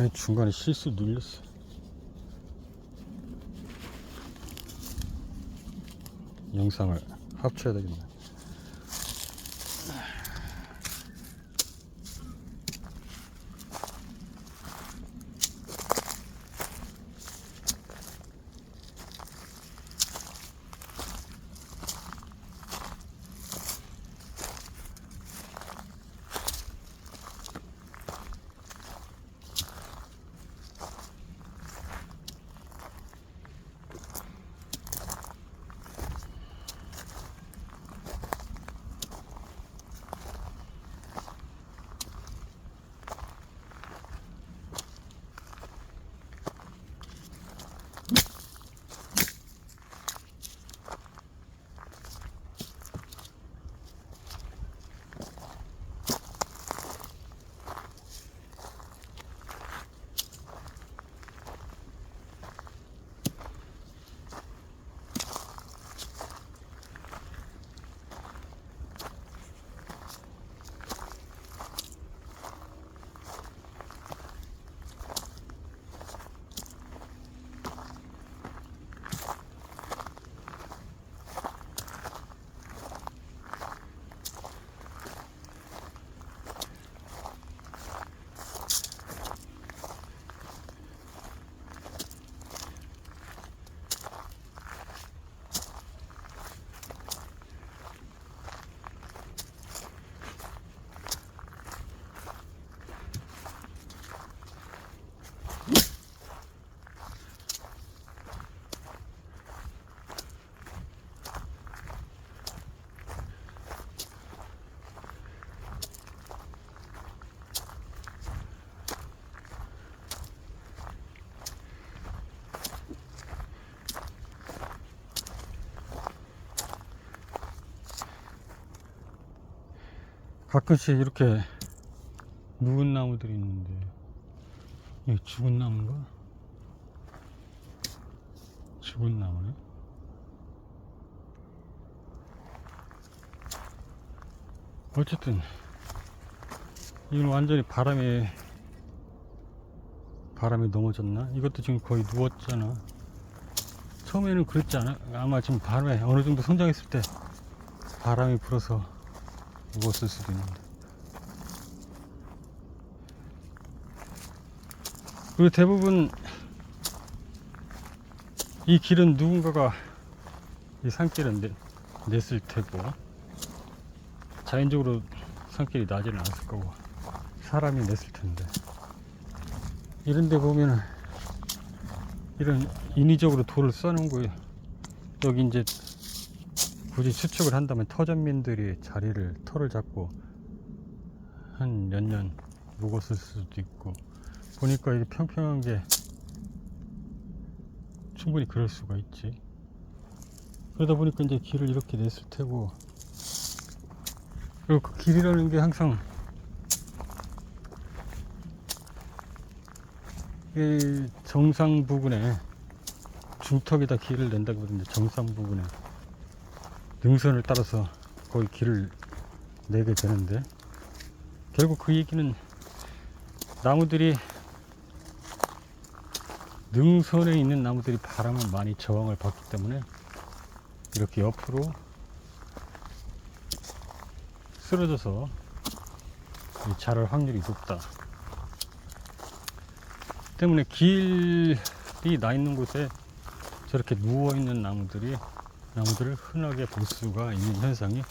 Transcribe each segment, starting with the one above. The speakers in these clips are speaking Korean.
아니 중간에 실수 눌렸어. 영상을 합쳐야 되겠네. 가끔씩 이렇게 묵은 나무들이 있는데, 이게 죽은 나무인가? 죽은 나무네? 어쨌든 이건 완전히 바람에 넘어졌나? 이것도 지금 거의 누웠잖아. 처음에는 그랬지 않아? 아마 지금 바람에 어느 정도 성장했을 때 바람이 불어서 누웠을 수도 있는데. 그리고 대부분 이 길은 누군가가 이 산길은 냈을 테고, 자연적으로 산길이 나지는 않았을 거고 사람이 냈을 텐데, 이런데 보면은 이런 인위적으로 돌을 써놓은 거예요. 여기 이제 굳이 추측을 한다면 터전민들이 터를 잡고 한 몇 년 묵었을 수도 있고, 보니까 이게 평평한 게 충분히 그럴 수가 있지. 그러다 보니까 이제 길을 이렇게 냈을 테고, 그리고 그 길이라는 게 항상 이 정상 부근에, 중턱에다 길을 낸다고 그러는데 정상 부근에 능선을 따라서 거기 길을 내게 되는데, 결국 그 얘기는 나무들이, 능선에 있는 나무들이 바람을 많이 저항을 받기 때문에 이렇게 옆으로 쓰러져서 자랄 확률이 높다. 때문에 길이 나 있는 곳에 저렇게 누워 있는 나무들을 흔하게 볼 수가 있는 현상이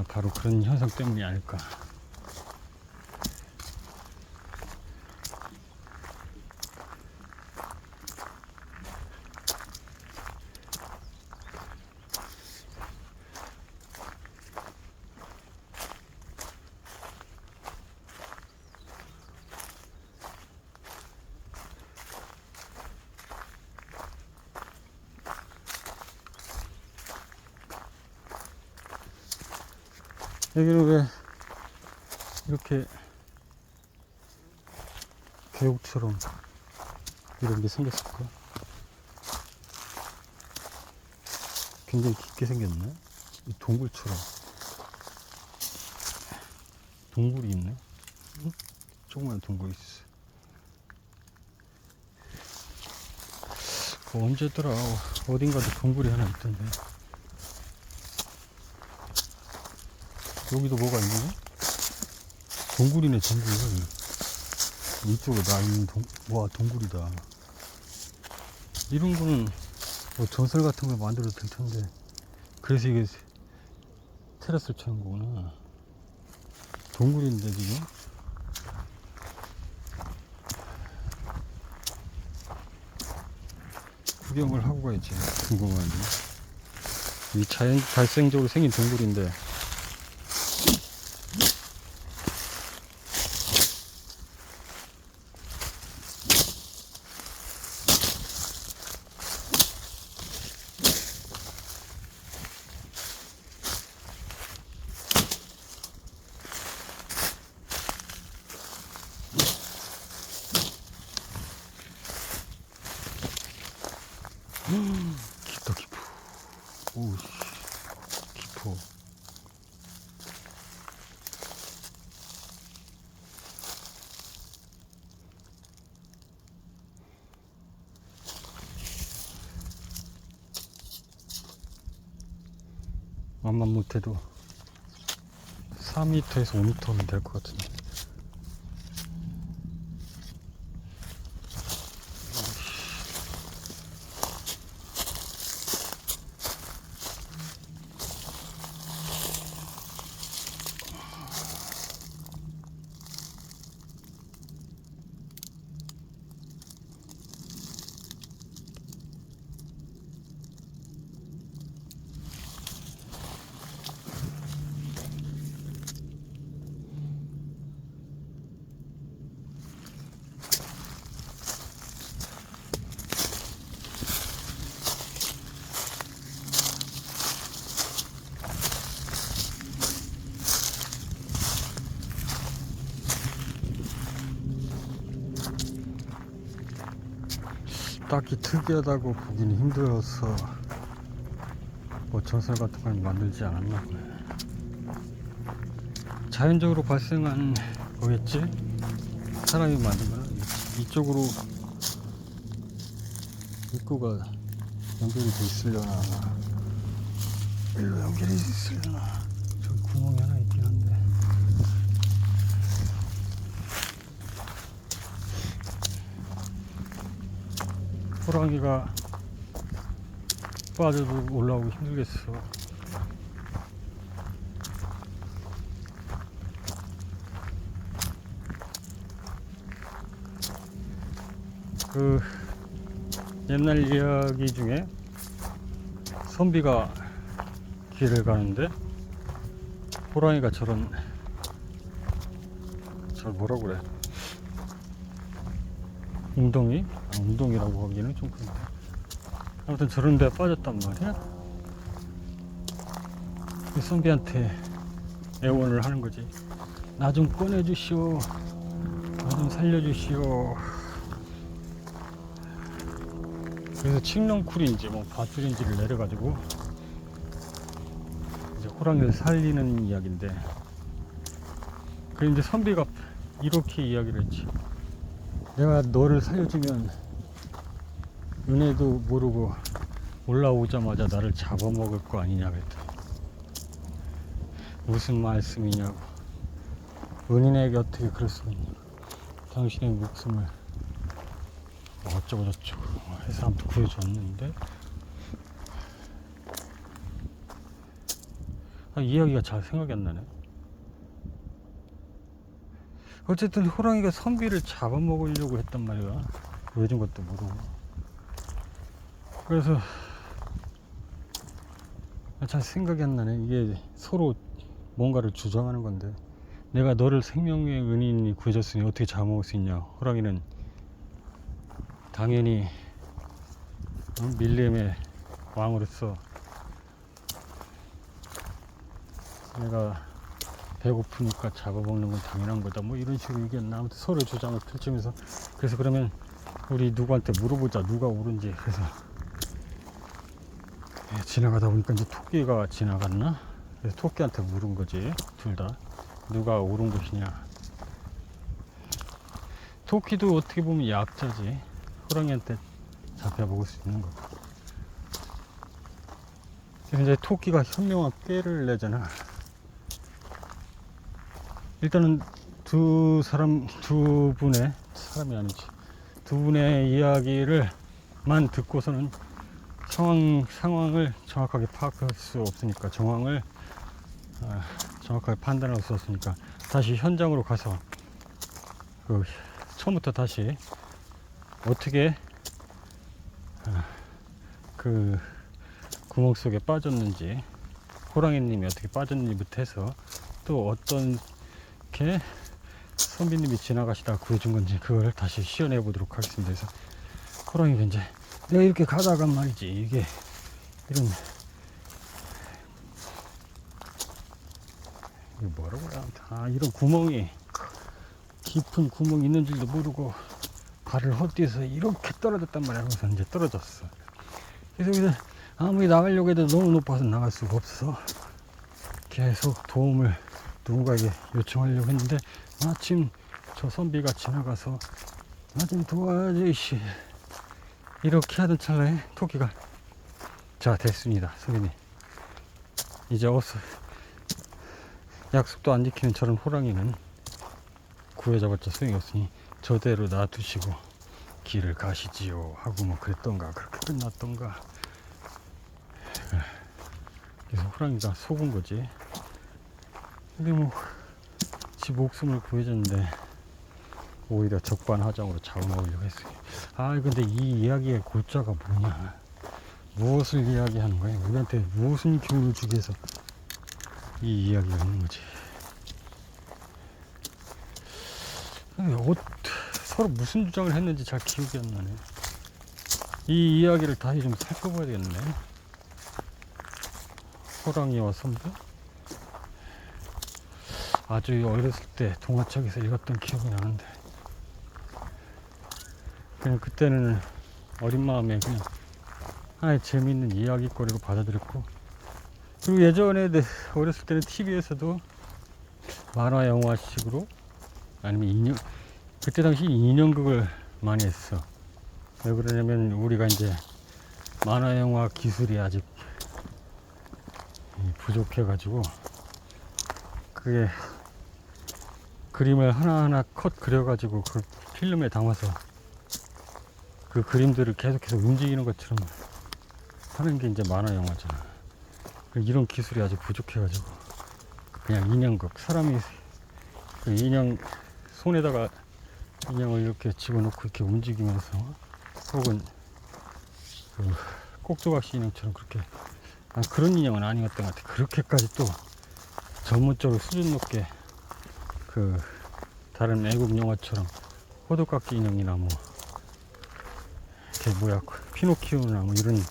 바로 그런 현상 때문이 아닐까. 여기는 왜 이렇게 계곡처럼 이런 게 생겼을까? 굉장히 깊게 생겼네. 이 동굴처럼. 동굴이 있네. 응? 조그만 동굴이 있어. 그 언제더라 어딘가도 동굴이 하나 있던데. 여기도 뭐가 있네? 동굴이네 동굴. 이쪽에 나 있는 와 동굴이다. 이런 거는 뭐 전설 같은 걸 만들어도 될 텐데. 그래서 이게 테라스를 쳐는 거구나. 동굴인데 지금. 구경을 하고 가야지. 궁금하네. 이 자연 발생적으로 생긴 동굴인데. 깊다 깊어. 오우씨 깊어. 맘만 못해도 4m에서 5m는 될 것 같은데. 딱히 특이하다고 보기는 힘들어서 뭐 전설 같은 걸 만들지 않았나 보네. 자연적으로 발생한 거겠지? 사람이 만든 거나. 이쪽으로 입구가 연결이 돼 있으려나. 일로 연결이 돼 있으려나. 저기 구멍이 하나 있긴 한데. 호랑이가 빠져도 올라오기 힘들겠어. 그 옛날 이야기 중에 선비가 길을 가는데 호랑이가 저걸 뭐라고 그래? 웅덩이? 웅덩이라고 하기에는 좀 그런데. 아무튼 저런 데 빠졌단 말이야. 이 선비한테 애원을 하는 거지. 나 좀 꺼내주시오. 나 좀 살려주시오. 그래서 칡렁쿨인지 뭐 밧줄인지를 내려가지고 이제 호랑이를 살리는 이야기인데, 그 이제 선비가 이렇게 이야기를 했지. 내가 너를 살려주면 은혜도 모르고 올라오자마자 나를 잡아먹을 거 아니냐 그랬더니, 무슨 말씀이냐고. 은인에게 어떻게 그럴 수가 있냐. 당신의 목숨을 어쩌고 저쩌고 해서 아무튼 구해줬는데, 이야기가 잘 생각이 안 나네. 어쨌든 호랑이가 선비를 잡아먹으려고 했단 말이야. 보여준 것도 모르고. 그래서 잘 생각이 안 나네. 이게 서로 뭔가를 주장하는 건데, 내가 너를 생명의 은인이 구해줬으니 어떻게 잡아먹을 수 있냐. 호랑이는 당연히 밀림의 왕으로서 내가 배고프니까 잡아먹는 건 당연한 거다, 뭐 이런 식으로 얘기했나. 아무튼 서로 주장을 펼치면서, 그래서 그러면 우리 누구한테 물어보자, 누가 옳은지. 그래서 지나가다 보니까 이제 토끼가 지나갔나. 그래서 토끼한테 물은 거지. 둘 다 누가 옳은 것이냐. 토끼도 어떻게 보면 약자지. 호랑이한테 잡혀 먹을 수 있는 거고. 이제 토끼가 현명한 꾀를 내잖아. 일단은 두 분의 이야기를만 듣고서는 상황을 정확하게 파악할 수 없으니까, 정황을 정확하게 판단할 수 없으니까 다시 현장으로 가서 처음부터 다시 어떻게 그 구멍 속에 빠졌는지, 호랑이님이 어떻게 빠졌는지부터 해서 또 어떤 게 선비님이 지나가시다 구해준 건지 그걸 다시 시연해 보도록 하겠습니다. 그래서 호랑이가 이제 내가 이렇게 가다가 말이지, 이게 이런, 이게 뭐라고 해야, 이런 구멍이, 깊은 구멍이 있는 줄도 모르고 발을 헛디뎌서 이렇게 떨어졌단 말이야. 그래서 이제 떨어졌어. 그래서 여기서 아무리 나가려고 해도 너무 높아서 나갈 수가 없어서 계속 도움을 누군가에게 요청하려고 했는데, 마침 저 선비가 지나가서 나 좀 도와줘 씨, 이렇게 하던 찰나에 토끼가, 자 됐습니다 선배님, 이제 어서, 약속도 안 지키는 저런 호랑이는 구해잡았자 소용이 없으니 저대로 놔두시고 길을 가시지요 하고 뭐 그랬던가, 그렇게 끝났던가. 그래서 호랑이가 속은 거지. 근데 뭐 지 목숨을 구해줬는데 오히려 적반하장으로 잡아먹으려고 했어요. 근데 이 이야기의 골자가 뭐냐, 무엇을 이야기하는 거야, 우리한테 무슨 교훈을 주기 위해서 이 이야기가 있는 거지. 서로 무슨 주장을 했는지 잘 기억이 안 나네. 이 이야기를 다시 좀 살펴봐야 되겠네. 호랑이와 선비? 아주 어렸을 때 동화책에서 읽었던 기억이 나는데, 그냥 그때는 어린 마음에 그냥 하나의 재미있는 이야기거리로 받아들였고, 그리고 예전에 어렸을 때는 TV에서도 만화 영화식으로, 아니면 그때 당시 인형극을 많이 했어. 왜 그러냐면 우리가 이제 만화 영화 기술이 아직 부족해 가지고, 그게 그림을 하나하나 컷 그려가지고 그 필름에 담아서 그 그림들을 계속해서 움직이는 것처럼 하는 게 이제 만화 영화잖아. 이런 기술이 아직 부족해가지고 그냥 인형극, 사람이 그 인형 손에다가 인형을 이렇게 집어넣고 이렇게 움직이면서, 혹은 그 꼭두각시 인형처럼 그렇게, 그런 인형은 아니었던 것 같아. 그렇게까지 또 전문적으로 수준 높게 그 다른 외국 영화처럼 호두깎이 인형이나 뭐 피노키오나 뭐 이런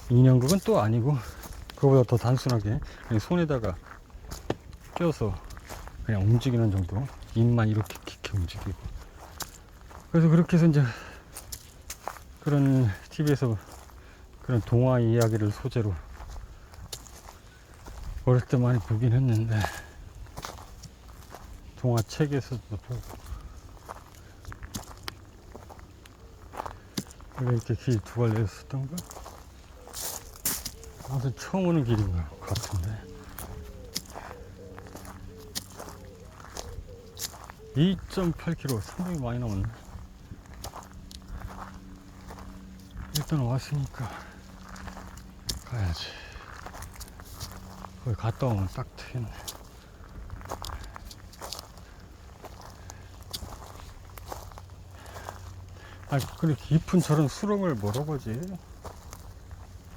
인형극은 또 아니고, 그거보다 더 단순하게 그냥 손에다가 껴서 그냥 움직이는 정도, 입만 이렇게 움직이고. 그래서 그렇게 해서 이제 그런 TV에서 그런 동화 이야기를 소재로 어렸을 때 많이 보긴 했는데, 동화책에서도 보고, 왜 이렇게 길 두 갈래였었던가? 아무튼 처음 오는 길인 것 같은데. 2.8km 상당히 많이 남았네. 일단 왔으니까 가야지. 거기 갔다 오면 딱 되겠네. 근데 깊은 저런 수렁을 뭐라고 하지?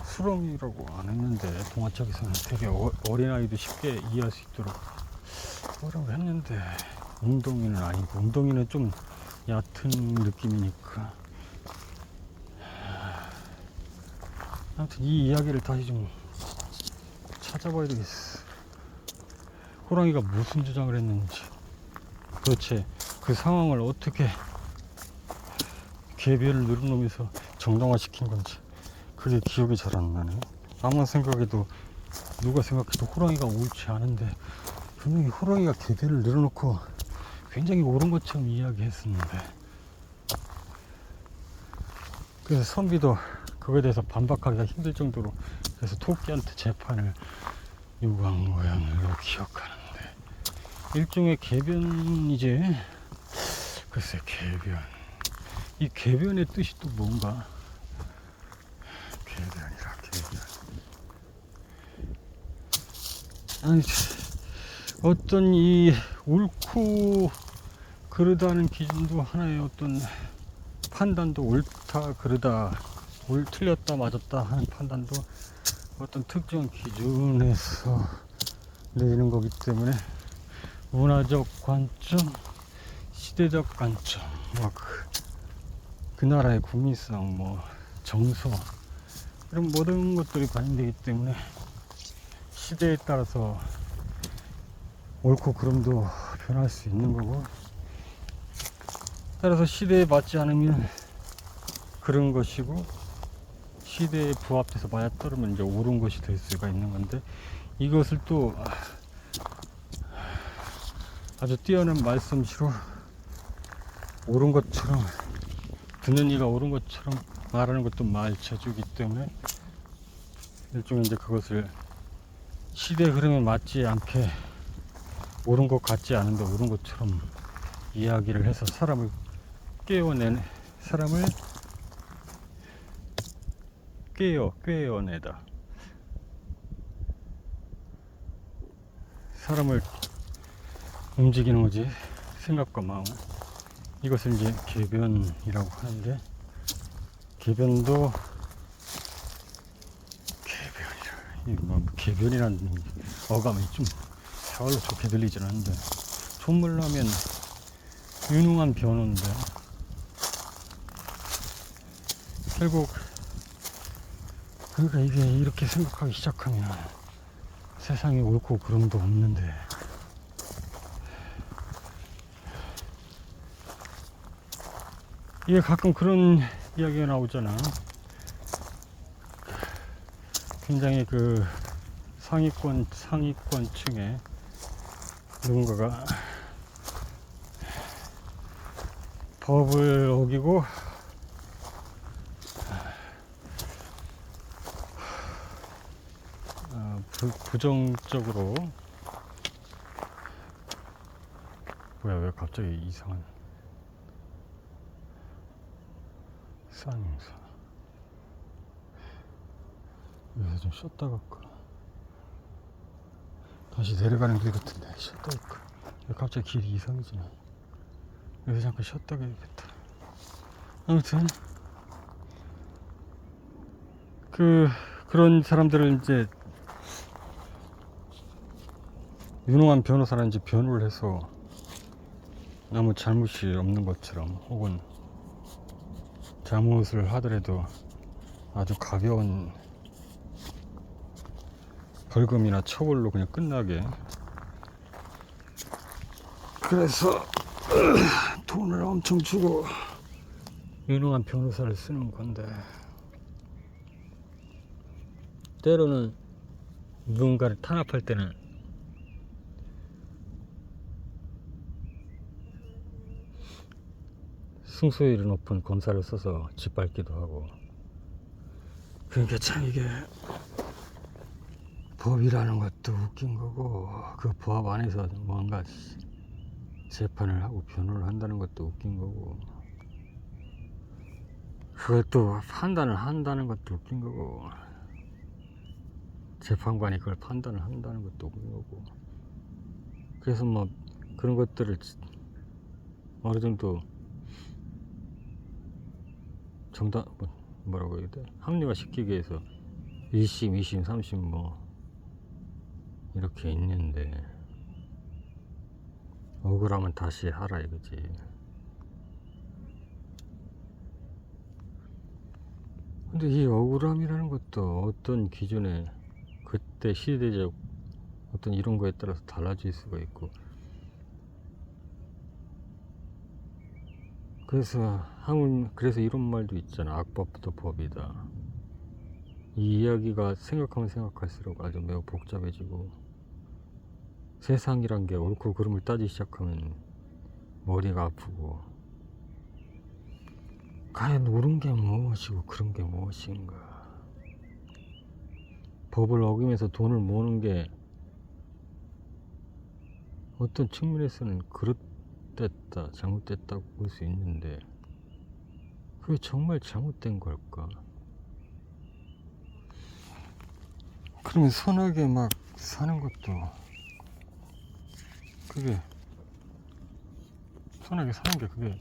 수렁이라고 안 했는데, 동화책에서는 되게 어린아이도 쉽게 이해할 수 있도록 뭐라고 했는데, 웅덩이는 아니고, 웅덩이는 좀 얕은 느낌이니까. 아무튼 이 이야기를 다시 좀 찾아봐야 되겠어. 호랑이가 무슨 주장을 했는지, 도대체 그 상황을 어떻게 개별을 늘어놓으면서 정당화시킨 건지, 그게 기억이 잘 안 나네. 아무리 생각해도, 누가 생각해도 호랑이가 옳지 않은데, 분명히 호랑이가 개별을 늘어놓고 굉장히 옳은 것처럼 이야기했었는데, 그래서 선비도 그거에 대해서 반박하기가 힘들 정도로 그래서 토끼한테 재판을 요구한 모양으로 기억하는데, 일종의 궤변이지. 글쎄, 궤변. 이 궤변의 뜻이 또 뭔가? 궤변이라, 궤변. 아니, 어떤 이 옳고 그르다는 기준도 하나의 어떤 판단도, 옳다 그르다, 틀렸다 맞았다 하는 판단도 어떤 특정 기준에서 내리는 거기 때문에 문화적 관점, 시대적 관점, 뭐 그 나라의 국민성, 뭐 정서, 이런 모든 것들이 반영되기 때문에 시대에 따라서 옳고 그름도 변할 수 있는 거고, 따라서 시대에 맞지 않으면 그런 것이고, 시대에 부합돼서 맞아떨으면 이제 옳은 것이 될 수가 있는 건데, 이것을 또 아주 뛰어난 말씀시로 옳은 것처럼, 듣는 이가 옳은 것처럼 말하는 것도 말쳐주기 때문에 일종의 이제 그것을 시대 흐름에 맞지 않게 옳은 것 같지 않은데 옳은 것처럼 이야기를 해서 사람을 꿰어내다. 사람을 움직이는 거지, 생각과 마음을. 이것을 이제 궤변이라고 하는데, 궤변도 궤변이라는 어감이 좀 별로 좋게 들리진 않는데, 존물로 하면 유능한 변호인데, 결국 그러니까 이게 이렇게 생각하기 시작하면 세상에 옳고 그름도 없는데, 이게 가끔 그런 이야기가 나오잖아. 굉장히 그 상위권층에 누군가가 법을 어기고 부정적으로, 뭐야, 왜 갑자기 이상한 쌍용사. 여기서 좀 쉬었다 갈까? 다시 내려가는 길 같은데 쉬었다 갈까? 왜 갑자기 길이 이상해지네. 여기서 잠깐 쉬었다 가야겠다. 아무튼 그런 사람들을 이제 유능한 변호사라는 이제 변호를 해서 아무 잘못이 없는 것처럼, 혹은 잘못을 하더라도 아주 가벼운 벌금이나 처벌로 그냥 끝나게, 그래서 돈을 엄청 주고 유능한 변호사를 쓰는 건데, 때로는 누군가를 탄압할 때는 승소율이 높은 검사를 써서 짓밟기도 하고. 그러니까 참 이게 법이라는 것도 웃긴 거고, 그 법 안에서 뭔가 재판을 하고 변호를 한다는 것도 웃긴 거고, 그것도 판단을 한다는 것도 웃긴 거고, 재판관이 그걸 판단을 한다는 것도 웃긴 거고. 그래서 뭐 그런 것들을 어느 정도 뭐라고 해야 돼? 합리화 시키기 위해서 1심, 2심, 3심 뭐 이렇게 있는데, 억울하면 다시 하라 이거지. 근데 이 억울함이라는 것도 어떤 기준에, 그때 시대적 어떤 이런 거에 따라서 달라질 수가 있고, 그래서 이런 말도 있잖아. 악법도 법이다. 이 이야기가 생각하면 생각할수록 아주 매우 복잡해지고, 세상이란 게 옳고 그름을 따지기 시작하면 머리가 아프고, 과연 옳은 게 무엇이고 그런 게 무엇인가. 법을 어기면서 돈을 모으는 게 어떤 측면에서는 그릇됐다 잘못됐다고 볼 수 있는데 그게 정말 잘못된 걸까? 그러면 선하게 막 사는 것도 그게 선하게 사는 게 그게